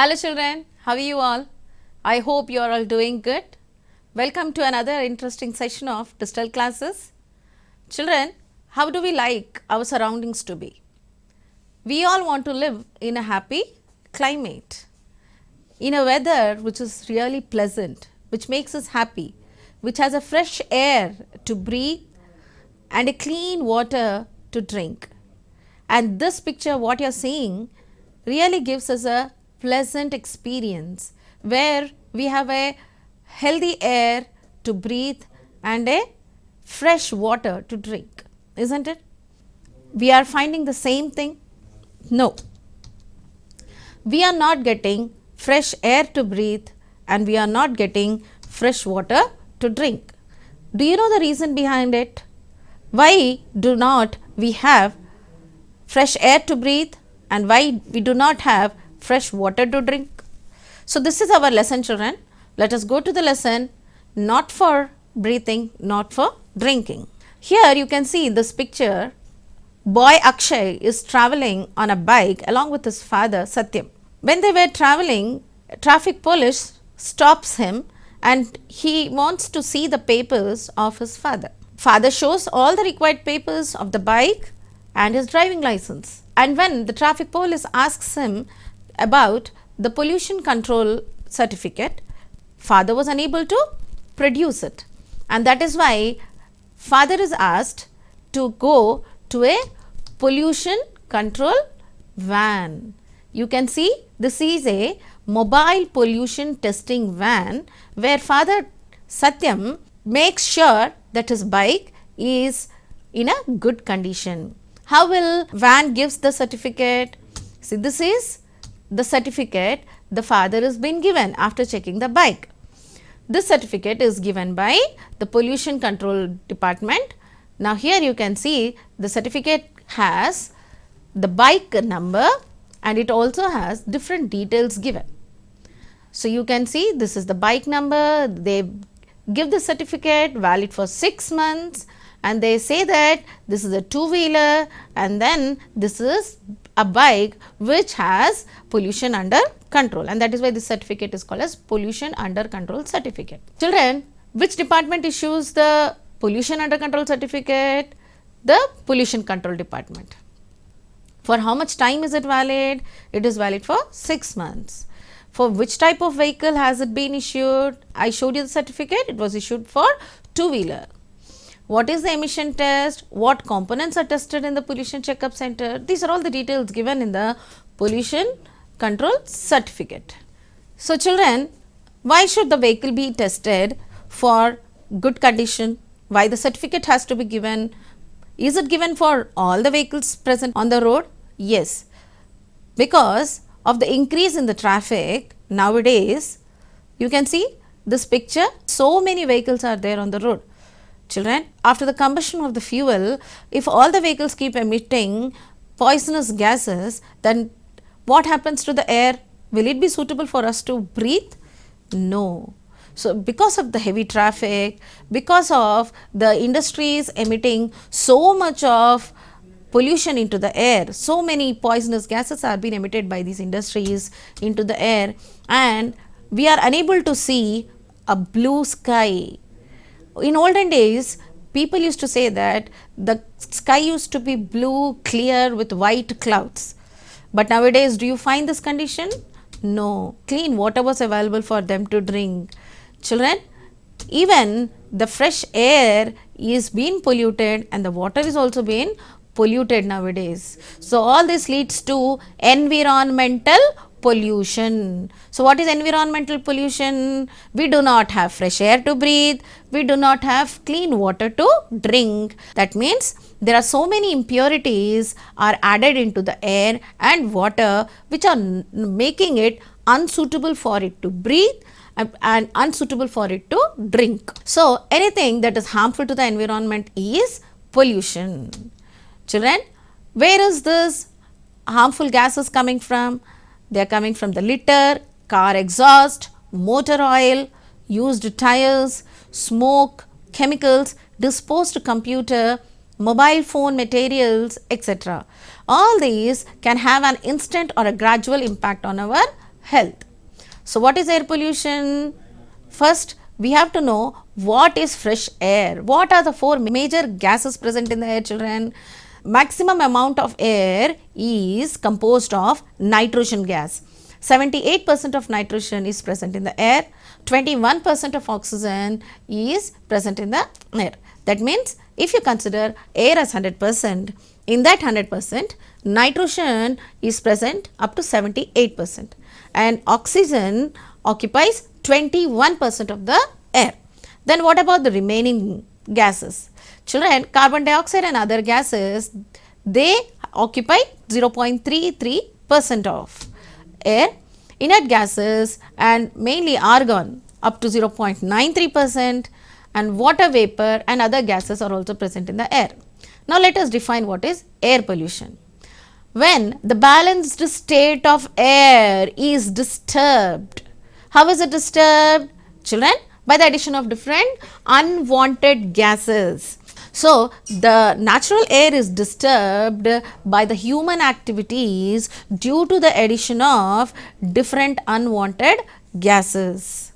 Hello children, how are you all? I hope you are all doing good. Welcome to another interesting session of digital classes. Children, how do we like our surroundings to be? We all want to live in a happy climate, in a weather which is really pleasant, which makes us happy, which has a fresh air to breathe and a clean water to drink. And this picture, what you are seeing, really gives us a pleasant experience where we have a healthy air to breathe and a fresh water to drink, isn't it? We are finding the same thing? No. We are not getting fresh air to breathe and we are not getting fresh water to drink. Do you know the reason behind it? Why do not we have fresh air to breathe and why we do not have fresh water to drink? So this is our lesson, children. Let us go to the lesson, not for breathing, not for drinking. Here you can see in this picture, boy Akshay is traveling on a bike along with his father Satyam. When they were traveling, traffic police stops him and he wants to see the papers of his father. Father shows all the required papers of the bike and his driving license. And when the traffic police asks him about the pollution control certificate, father was unable to produce it. And that is why father is asked to go to a pollution control van. You can see this is a mobile pollution testing van where father Satyam makes sure that his bike is in a good condition. How will van gives the certificate? See, this is the certificate the father has been given after checking the bike. This certificate is given by the pollution control department. Now here you can see the certificate has the bike number and it also has different details given. So you can see this is the bike number, they give the certificate valid for 6 months and they say that this is a two-wheeler and then this is a bike which has pollution under control, and that is why this certificate is called as pollution under control certificate. Children, which department issues the pollution under control certificate? The pollution control department. For how much time is it valid? It is valid for 6 months. For which type of vehicle has it been issued? I showed you the certificate. It was issued for two-wheeler. What is the emission test? What components are tested in the pollution checkup center? These are all the details given in the pollution control certificate. So children, why should the vehicle be tested for good condition? Why the certificate has to be given? Is it given for all the vehicles present on the road? Yes, because of the increase in the traffic nowadays. You can see this picture, so many vehicles are there on the road. Children, after the combustion of the fuel, if all the vehicles keep emitting poisonous gases, then what happens to the air? Will it be suitable for us to breathe? No. So because of the heavy traffic, because of the industries emitting so much of pollution into the air, so many poisonous gases are being emitted by these industries into the air and we are unable to see a blue sky. In olden days, people used to say that the sky used to be blue, clear with white clouds. But nowadays, do you find this condition? No. Clean water was available for them to drink. Children, even the fresh air is being polluted and the water is also being polluted nowadays. So all this leads to environmental pollution. So what is environmental pollution? We do not have fresh air to breathe. We do not have clean water to drink. That means there are so many impurities are added into the air and water which are making it unsuitable for it to breathe and unsuitable for it to drink. So anything that is harmful to the environment is pollution. Children, where is this harmful gases coming from? They are coming from the litter, car exhaust, motor oil, used tires, smoke, chemicals, disposed computer, mobile phone materials, etc. All these can have an instant or a gradual impact on our health. So what is air pollution? First, we have to know what is fresh air. What are the four major gases present in the air, children? Maximum amount of air is composed of nitrogen gas. 78% of nitrogen is present in the air. 21% of oxygen is present in the air. That means if you consider air as 100%, in that 100%, nitrogen is present up to 78% and oxygen occupies 21% of the air. Then what about the remaining gases? Children, carbon dioxide and other gases, they occupy 0.33% of air. Inert gases and mainly argon up to 0.93% and water vapor and other gases are also present in the air. Now let us define what is air pollution. When the balanced state of air is disturbed. How is it disturbed? Children, by the addition of different unwanted gases. So, the natural air is disturbed by the human activities due to the addition of different unwanted gases,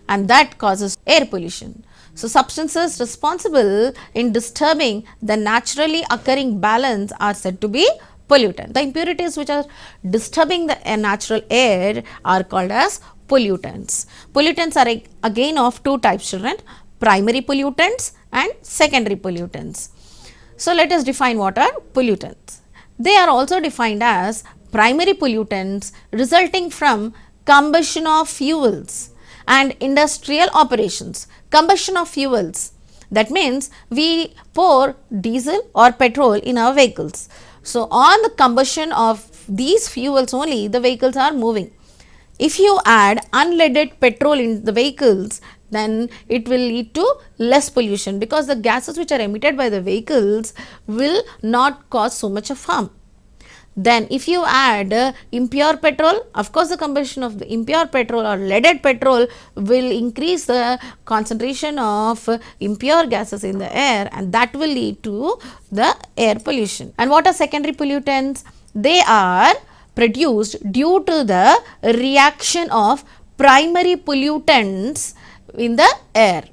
and that causes air pollution. So, substances responsible in disturbing the naturally occurring balance are said to be pollutant. The impurities which are disturbing the natural air are called as pollutants. Pollutants are again of two types, children: primary pollutants and secondary pollutants. So let us define what are pollutants. They are also defined as primary pollutants resulting from combustion of fuels and industrial operations. Combustion of fuels, that means we pour diesel or petrol in our vehicles. So on the combustion of these fuels only the vehicles are moving. If you add unleaded petrol in the vehicles, then it will lead to less pollution because the gases which are emitted by the vehicles will not cause so much of harm. Then if you add impure petrol, of course the combustion of the impure petrol or leaded petrol will increase the concentration of impure gases in the air, and that will lead to the air pollution. And what are secondary pollutants? They are produced due to the reaction of primary pollutants in the air.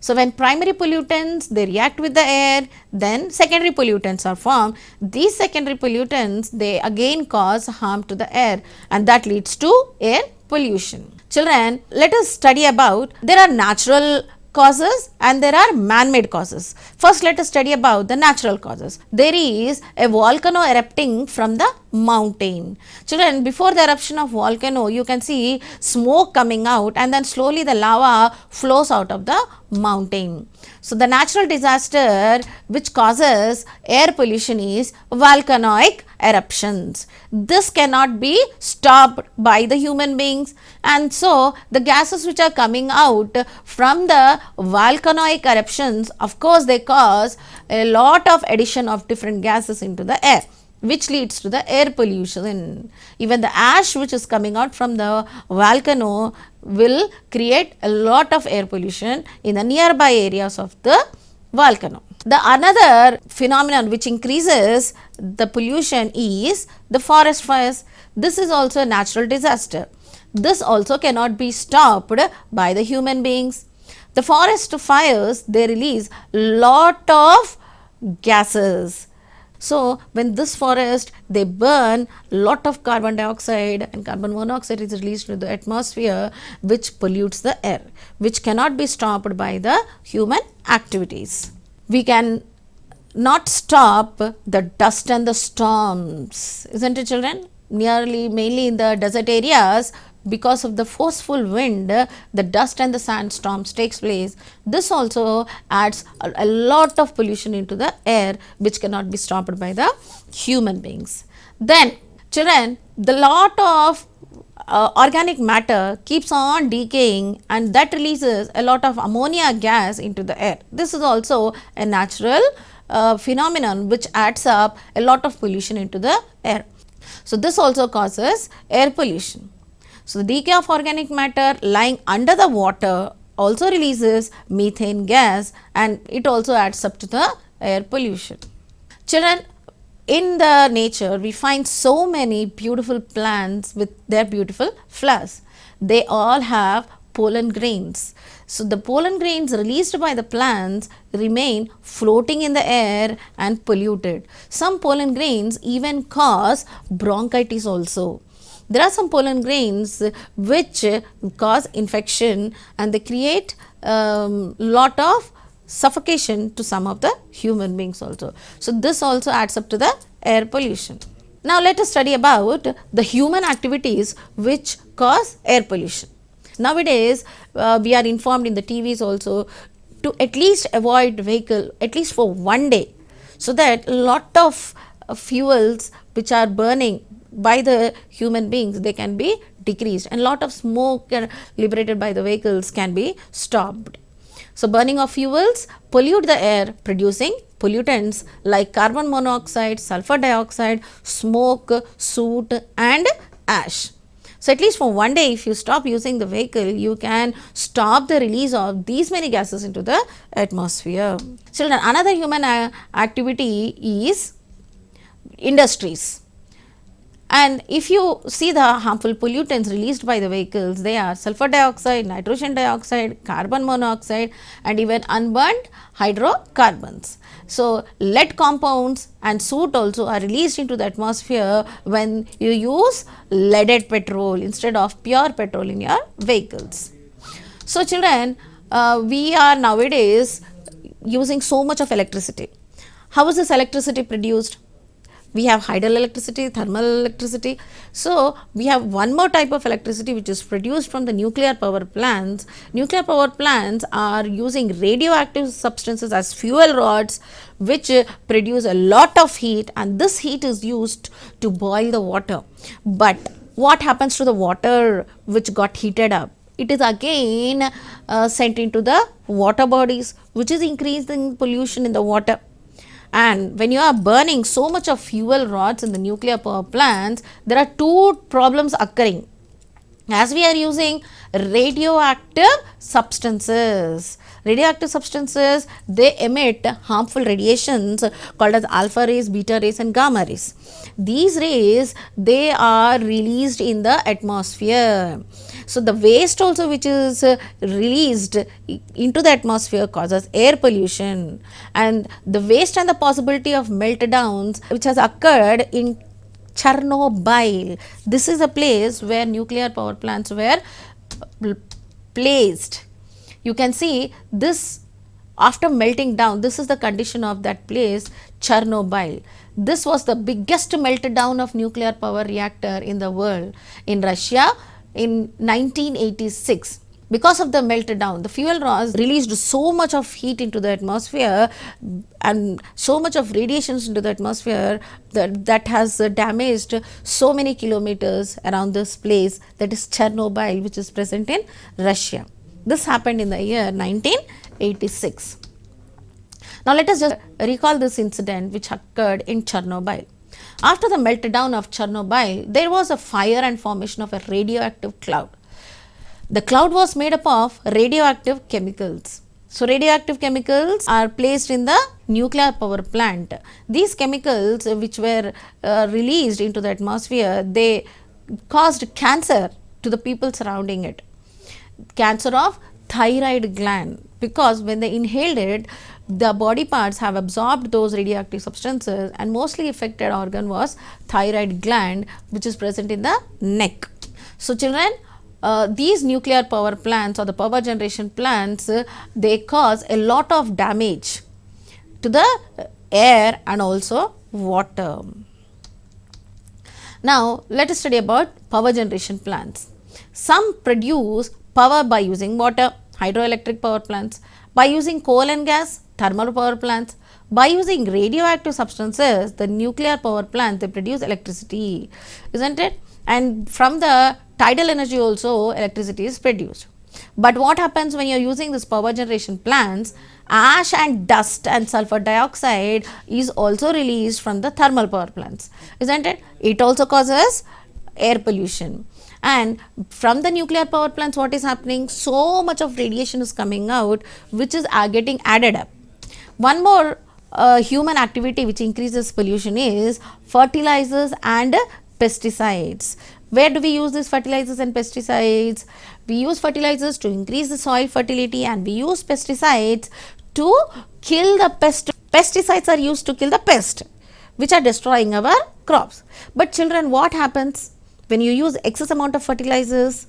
So when primary pollutants they react with the air, then secondary pollutants are formed. These secondary pollutants they again cause harm to the air, and that leads to air pollution. Children, let us study about there are natural causes and there are man-made causes. First, let us study about the natural causes. There is a volcano erupting from the mountain. Children, before the eruption of volcano, you can see smoke coming out and then slowly the lava flows out of the mountain. So, the natural disaster which causes air pollution is volcanic eruptions. This cannot be stopped by the human beings, and so the gases which are coming out from the volcanic eruptions, of course they cause a lot of addition of different gases into the air, which leads to the air pollution. Even the ash which is coming out from the volcano will create a lot of air pollution in the nearby areas of the volcano. The another phenomenon which increases the pollution is the forest fires. This is also a natural disaster. This also cannot be stopped by the human beings. The forest fires, they release lot of gases. So when this forest they burn, lot of carbon dioxide and carbon monoxide is released into the atmosphere, which pollutes the air, which cannot be stopped by the human activities. We can not stop the dust and the storms, isn't it, children? Mainly in the desert areas, because of the forceful wind, the dust and the sandstorms takes place. This also adds a lot of pollution into the air, which cannot be stopped by the human beings. Then, children, the lot of organic matter keeps on decaying, and that releases a lot of ammonia gas into the air. This is also a natural phenomenon which adds up a lot of pollution into the air. So this also causes air pollution. So the decay of organic matter lying under the water also releases methane gas, and it also adds up to the air pollution. Children, in the nature we find so many beautiful plants with their beautiful flowers. They all have pollen grains. So the pollen grains released by the plants remain floating in the air and polluted. Some pollen grains even cause bronchitis also. There are some pollen grains which cause infection and they create lot of suffocation to some of the human beings also. So this also adds up to the air pollution. Now let us study about the human activities which cause air pollution. Nowadays we are informed in the TVs also to at least avoid vehicle at least for one day, so that a lot of fuels which are burning by the human beings, they can be decreased, and lot of smoke liberated by the vehicles can be stopped. So burning of fuels pollute the air, producing pollutants like carbon monoxide, sulfur dioxide, smoke, soot and ash. So at least for one day, if you stop using the vehicle, you can stop the release of these many gases into the atmosphere. Children, another human activity is industries. And if you see the harmful pollutants released by the vehicles, they are sulfur dioxide, nitrogen dioxide, carbon monoxide and even unburned hydrocarbons. So lead compounds and soot also are released into the atmosphere when you use leaded petrol instead of pure petrol in your vehicles. So children, we are nowadays using so much of electricity. How is this electricity produced? We have hydroelectricity, thermal electricity. So we have one more type of electricity which is produced from the nuclear power plants. Nuclear power plants are using radioactive substances as fuel rods which produce a lot of heat, and this heat is used to boil the water. But what happens to the water which got heated up? It is again sent into the water bodies, which is increasing pollution in the water. And when you are burning so much of fuel rods in the nuclear power plants, there are two problems occurring. As we are using radioactive substances, they emit harmful radiations called as alpha rays, beta rays and gamma rays. These rays, they are released in the atmosphere. So the waste also which is released into the atmosphere causes air pollution, and the waste and the possibility of meltdowns which has occurred in Chernobyl. This is a place where nuclear power plants were placed. You can see this after melting down. This is the condition of that place, Chernobyl. This was the biggest meltdown of nuclear power reactor in the world in Russia in 1986. Because of the meltdown, the fuel rods released so much of heat into the atmosphere and so much of radiations into the atmosphere that has damaged so many kilometers around this place, that is Chernobyl, which is present in Russia. This happened in the year 1986. Now let us just recall this incident which occurred in Chernobyl. After the meltdown of Chernobyl, there was a fire and formation of a radioactive cloud. The cloud was made up of radioactive chemicals. So radioactive chemicals are placed in the nuclear power plant. These chemicals which were released into the atmosphere, they caused cancer to the people surrounding it. Cancer of thyroid gland, because when they inhaled it, the body parts have absorbed those radioactive substances, and mostly affected organ was thyroid gland, which is present in the neck. So children, these nuclear power plants or the power generation plants, they cause a lot of damage to the air and also water. Now let us study about power generation plants. Some produce power by using water, hydroelectric power plants, by using coal and gas, thermal power plants, by using radioactive substances, the nuclear power plants, they produce electricity, isn't it? And from the tidal energy also electricity is produced. But what happens when you are using this power generation plants? Ash and dust and sulfur dioxide is also released from the thermal power plants, isn't it? It also causes air pollution. And from the nuclear power plants, what is happening? So much of radiation is coming out, which is getting added up. One more human activity which increases pollution is fertilizers and pesticides. Where do we use these fertilizers and pesticides? We use fertilizers to increase the soil fertility, and we use pesticides to kill the pest. Pesticides are used to kill the pest which are destroying our crops. But children, what happens when you use excess amount of fertilizers?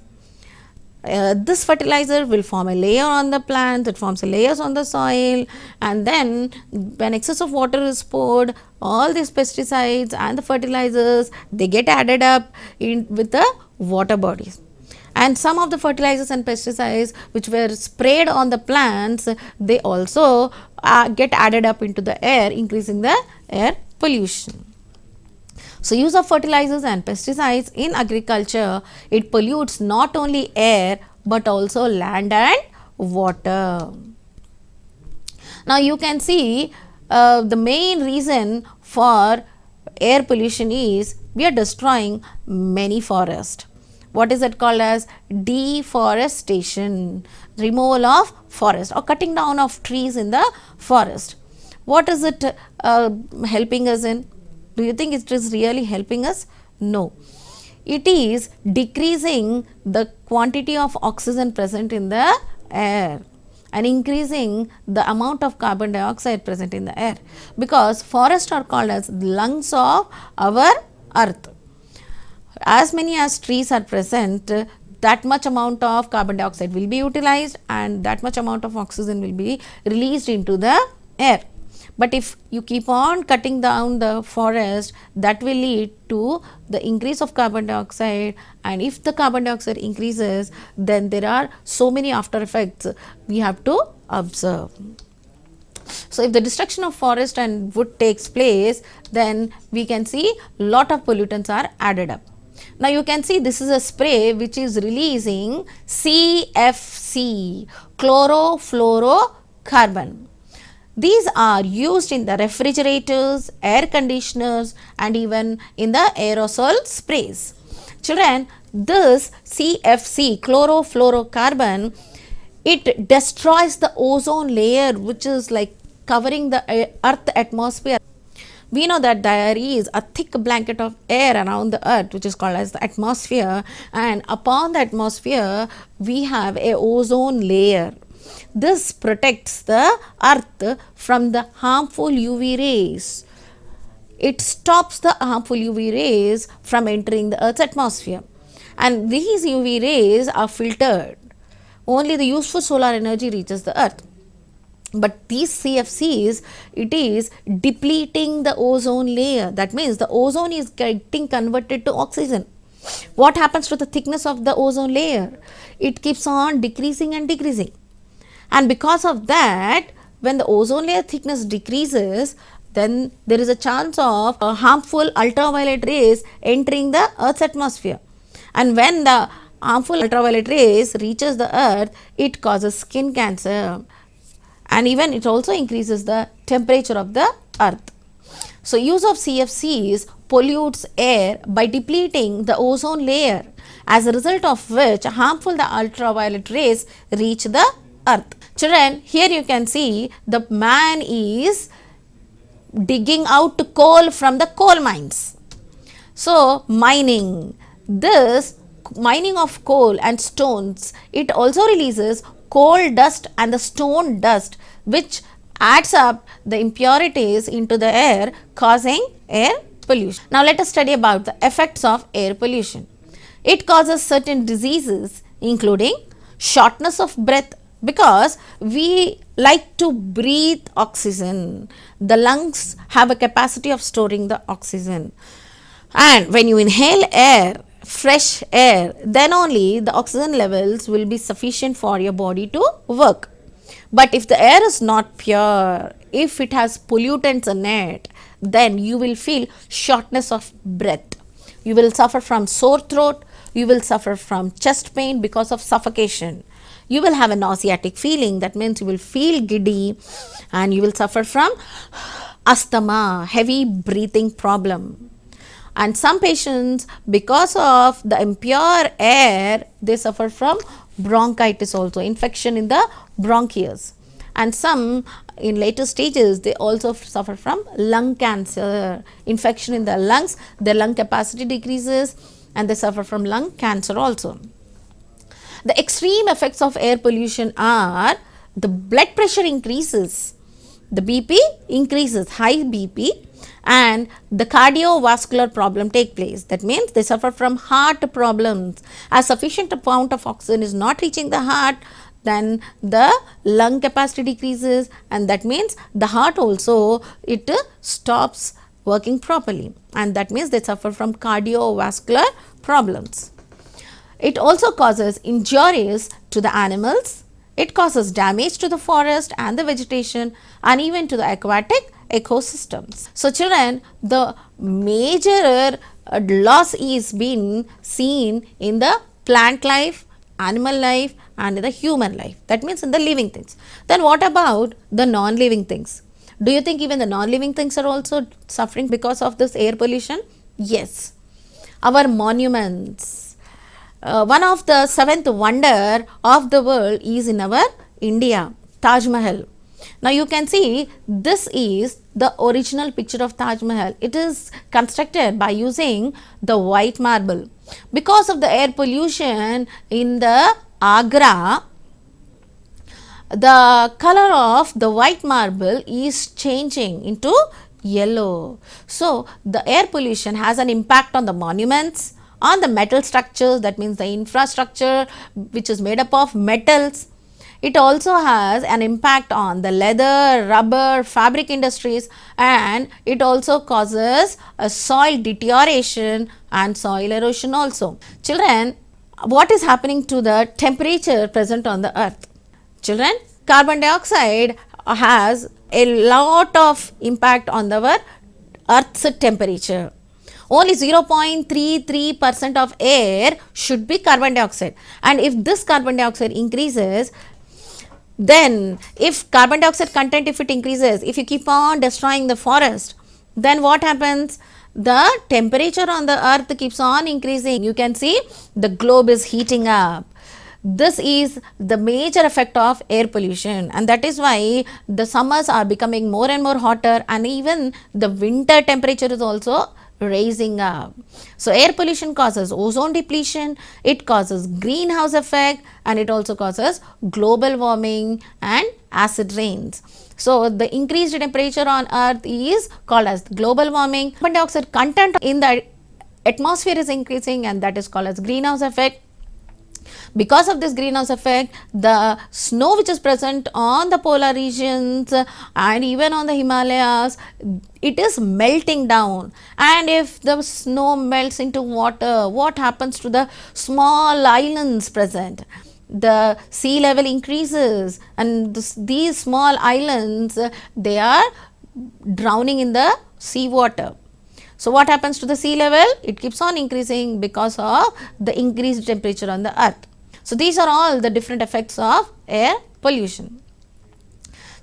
This fertilizer will form a layer on the plant, it forms layers on the soil, and then when excess of water is poured, all these pesticides and the fertilizers, they get added up with the water bodies. And some of the fertilizers and pesticides which were sprayed on the plants, they also get added up into the air, increasing the air pollution. So, use of fertilizers and pesticides in agriculture, it pollutes not only air but also land and water. Now, you can see the main reason for air pollution is we are destroying many forests. What is it called as? Deforestation, removal of forest or cutting down of trees in the forest. What is it helping us in? Do you think it is really helping us? No. It is decreasing the quantity of oxygen present in the air and increasing the amount of carbon dioxide present in the air, because forests are called as lungs of our earth. As many as trees are present, that much amount of carbon dioxide will be utilized and that much amount of oxygen will be released into the air. But if you keep on cutting down the forest, that will lead to the increase of carbon dioxide, and if the carbon dioxide increases, then there are so many after effects we have to observe. So, if the destruction of forest and wood takes place, then we can see lot of pollutants are added up. Now, you can see this is a spray which is releasing CFC, chlorofluorocarbon. These are used in the refrigerators, air conditioners, and even in the aerosol sprays. Children, this CFC, chlorofluorocarbon, it destroys the ozone layer which is like covering the earth atmosphere. We know that there is a thick blanket of air around the earth which is called as the atmosphere, and upon the atmosphere we have a ozone layer. This protects the earth from the harmful UV rays. It stops the harmful UV rays from entering the earth's atmosphere, and these UV rays are filtered. Only the useful solar energy reaches the earth. But these CFCs, it is depleting the ozone layer. That means the ozone is getting converted to oxygen. What happens to the thickness of the ozone layer? It keeps on decreasing and decreasing. And because of that, when the ozone layer thickness decreases, then there is a chance of harmful ultraviolet rays entering the earth's atmosphere. And when the harmful ultraviolet rays reaches the earth, it causes skin cancer, and even it also increases the temperature of the earth. So, use of CFCs pollutes air by depleting the ozone layer, as a result of which harmful the ultraviolet rays reach the earth. Children, here you can see the man is digging out coal from the coal mines. So, mining. This mining of coal and stones, it also releases coal dust and the stone dust, which adds up the impurities into the air, causing air pollution. Now, let us study about the effects of air pollution. It causes certain diseases including shortness of breath, because we like to breathe oxygen. The lungs have a capacity of storing the oxygen, and when you inhale air, fresh air, then only the oxygen levels will be sufficient for your body to work. But if the air is not pure, if it has pollutants in it, then you will feel shortness of breath. You will suffer from sore throat, you will suffer from chest pain because of suffocation. You will have a nauseatic feeling, that means you will feel giddy, and you will suffer from asthma, heavy breathing problem. And some patients, because of the impure air, they suffer from bronchitis also, infection in the bronchioles. and some in later stages they also suffer from lung cancer, infection in the lungs, their lung capacity decreases and they suffer from lung cancer also. The extreme effects of air pollution are the blood pressure increases, the BP increases, high BP, and the cardiovascular problem take place. That means they suffer from heart problems. As sufficient amount of oxygen is not reaching the heart, then the lung capacity decreases, and that means the heart also it stops working properly, and that means they suffer from cardiovascular problems. It also causes injuries to the animals. It causes damage to the forest and the vegetation and even to the aquatic ecosystems. So children, the major loss is being seen in the plant life, animal life and in the human life. That means in the living things. Then what about the non-living things? Do you think even the non-living things are also suffering because of this air pollution? Yes. Our monuments. One of the seventh wonder of the world is in our India, Taj Mahal. Now you can see this is the original picture of Taj Mahal. It is constructed by using the white marble. Because of the air pollution in the Agra, the color of the white marble is changing into yellow. So the air pollution has an impact on the monuments, on the metal structures, that means the infrastructure which is made up of metals. It also has an impact on the leather, rubber, fabric industries, and it also causes a soil deterioration and soil erosion also. Children, what is happening to the temperature present on the earth? Children, carbon dioxide has a lot of impact on our earth's temperature. Only 0.33% of air should be carbon dioxide, and if this carbon dioxide increases, then if carbon dioxide content if it increases, if you keep on destroying the forest, then what happens? The temperature on the earth keeps on increasing. You can see the globe is heating up. This is the major effect of air pollution, and that is why the summers are becoming more and more hotter, and even the winter temperature is also raising up. So air pollution causes ozone depletion, it causes greenhouse effect, and it also causes global warming and acid rains. So the increased temperature on earth is called as global warming. Carbon dioxide content in the atmosphere is increasing, and that is called as greenhouse effect. Because of this greenhouse effect, the snow which is present on the polar regions and even on the Himalayas, it is melting down. And if the snow melts into water, what happens to the small islands present? The sea level increases, and these small islands, they are drowning in the sea water. So what happens to the sea level? It keeps on increasing because of the increased temperature on the earth. So these are all the different effects of air pollution.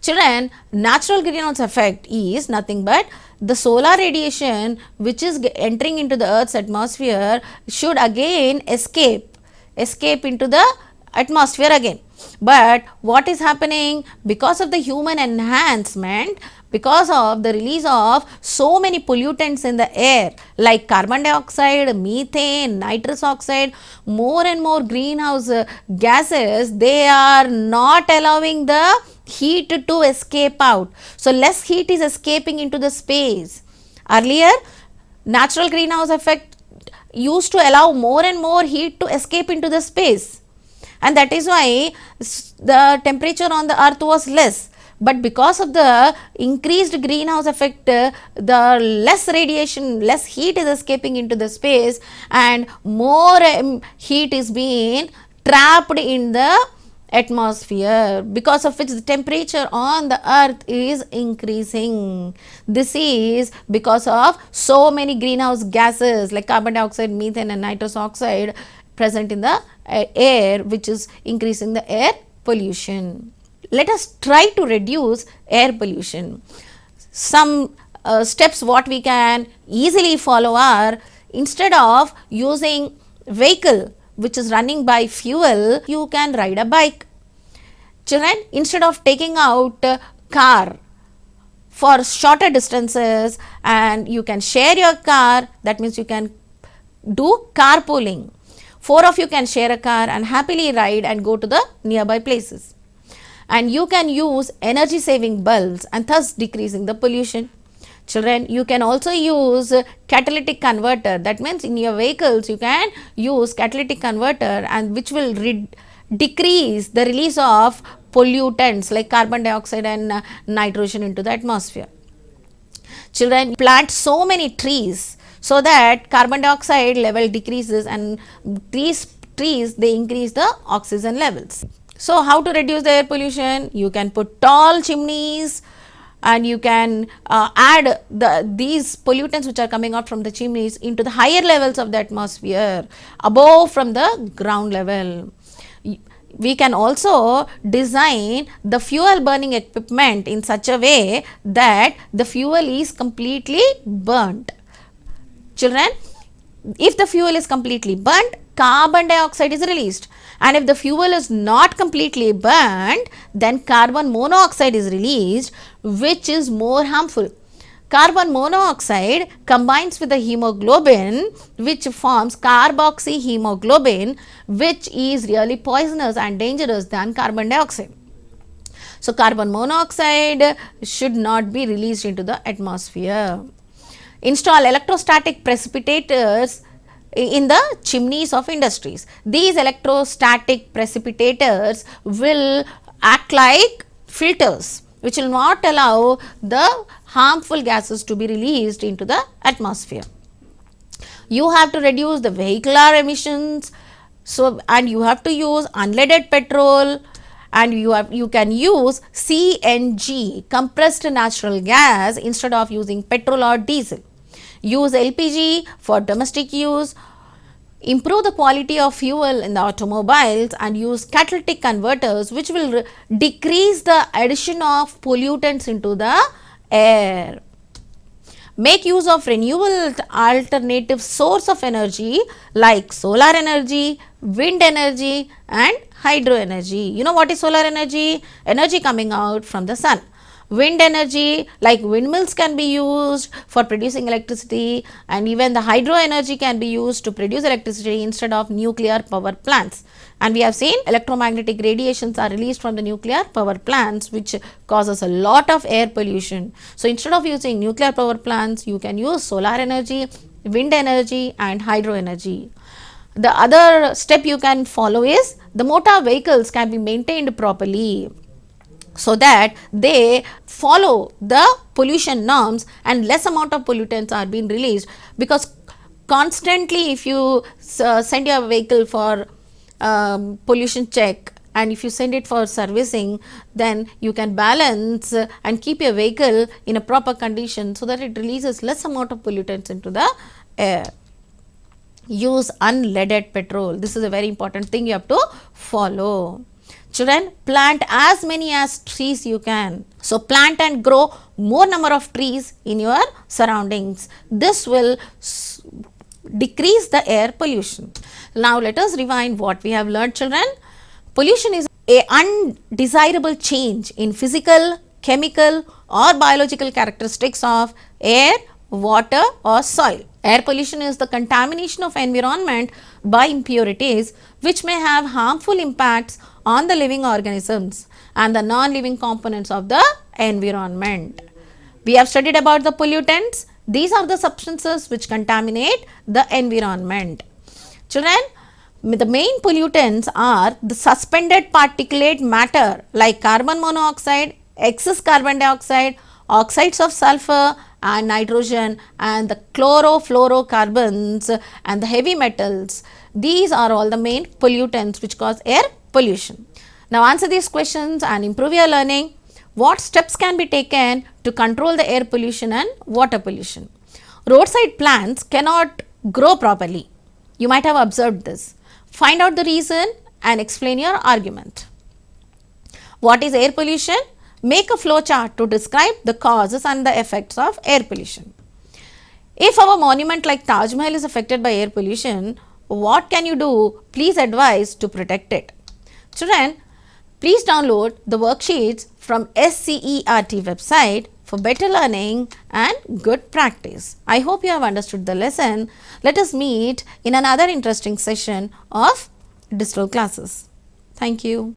Children, natural greenhouse effect is nothing but the solar radiation which is entering into the earth's atmosphere should again escape into the atmosphere again. But what is happening? Because of the human enhancement, because of the release of so many pollutants in the air like carbon dioxide, methane, nitrous oxide, more and more greenhouse gases, they are not allowing the heat to escape out. So less heat is escaping into the space. Earlier, natural greenhouse effect used to allow more and more heat to escape into the space, and that is why the temperature on the earth was less. But because of the increased greenhouse effect, the less radiation, less heat is escaping into the space, and more heat is being trapped in the atmosphere, because of which the temperature on the earth is increasing. This is because of so many greenhouse gases like carbon dioxide, methane and nitrous oxide present in the air, which is increasing the air pollution. Let us try to reduce air pollution. Some steps what we can easily follow are, instead of using vehicle which is running by fuel, you can ride a bike. Children, instead of taking out car for shorter distances and you can share your car, that means you can do carpooling. 4 of you can share a car and happily ride and go to the nearby places. And you can use energy saving bulbs and thus decreasing the pollution. Children, you can also use catalytic converter. That means in your vehicles you can use catalytic converter, and which will decrease the release of pollutants like carbon dioxide and nitrogen into the atmosphere. Children, plant so many trees so that carbon dioxide level decreases, and these trees they increase the oxygen levels. So how to reduce the air pollution? You can put tall chimneys, and you can add these pollutants which are coming out from the chimneys into the higher levels of the atmosphere, above from the ground level. We can also design the fuel burning equipment in such a way that the fuel is completely burnt. Children, if the fuel is completely burnt, carbon dioxide is released, and if the fuel is not completely burnt, then carbon monoxide is released, which is more harmful. Carbon monoxide combines with the hemoglobin, which forms carboxyhemoglobin, which is really poisonous and dangerous than carbon dioxide. So carbon monoxide should not be released into the atmosphere. Install electrostatic precipitators in the chimneys of industries. These electrostatic precipitators will act like filters, which will not allow the harmful gases to be released into the atmosphere. You have to reduce the vehicular emissions, and you have to use unleaded petrol, and you can use CNG, compressed natural gas, instead of using petrol or diesel. Use LPG for domestic use. Improve the quality of fuel in the automobiles, and use catalytic converters, which will decrease the addition of pollutants into the air. Make use of renewable alternative source of energy like solar energy, wind energy and hydro energy. You know what is solar energy? Energy coming out from the sun. Wind energy, like windmills, can be used for producing electricity, and even the hydro energy can be used to produce electricity instead of nuclear power plants. And we have seen electromagnetic radiations are released from the nuclear power plants, which causes a lot of air pollution. So instead of using nuclear power plants, you can use solar energy, wind energy and hydro energy. The other step you can follow is the motor vehicles can be maintained properly, so that they follow the pollution norms and less amount of pollutants are being released, because constantly if you send your vehicle for pollution check, and if you send it for servicing, then you can balance and keep your vehicle in a proper condition so that it releases less amount of pollutants into the air. Use unleaded petrol. This is a very important thing you have to follow. Children, plant as many as trees you can. So plant and grow more number of trees in your surroundings. This will decrease the air pollution. Now let us rewind what we have learned, children. Pollution is an undesirable change in physical, chemical or biological characteristics of air, water or soil. Air pollution is the contamination of environment by impurities which may have harmful impacts on the living organisms and the non-living components of the environment. We have studied about the pollutants. These are the substances which contaminate the environment. Children, the main pollutants are the suspended particulate matter like carbon monoxide, excess carbon dioxide, oxides of sulfur and nitrogen, and the chlorofluorocarbons and the heavy metals. These are all the main pollutants which cause air pollution. Now answer these questions and improve your learning. What steps can be taken to control the air pollution and water pollution? Roadside plants cannot grow properly. You might have observed this. Find out the reason and explain your argument. What is air pollution? Make a flow chart to describe the causes and the effects of air pollution. If our monument like Taj Mahal is affected by air pollution, what can you do? Please advise to protect it. Children, Please download the worksheets from SCERT website for better learning and good practice. I hope you have understood the lesson. Let us meet in another interesting session of digital classes. Thank you.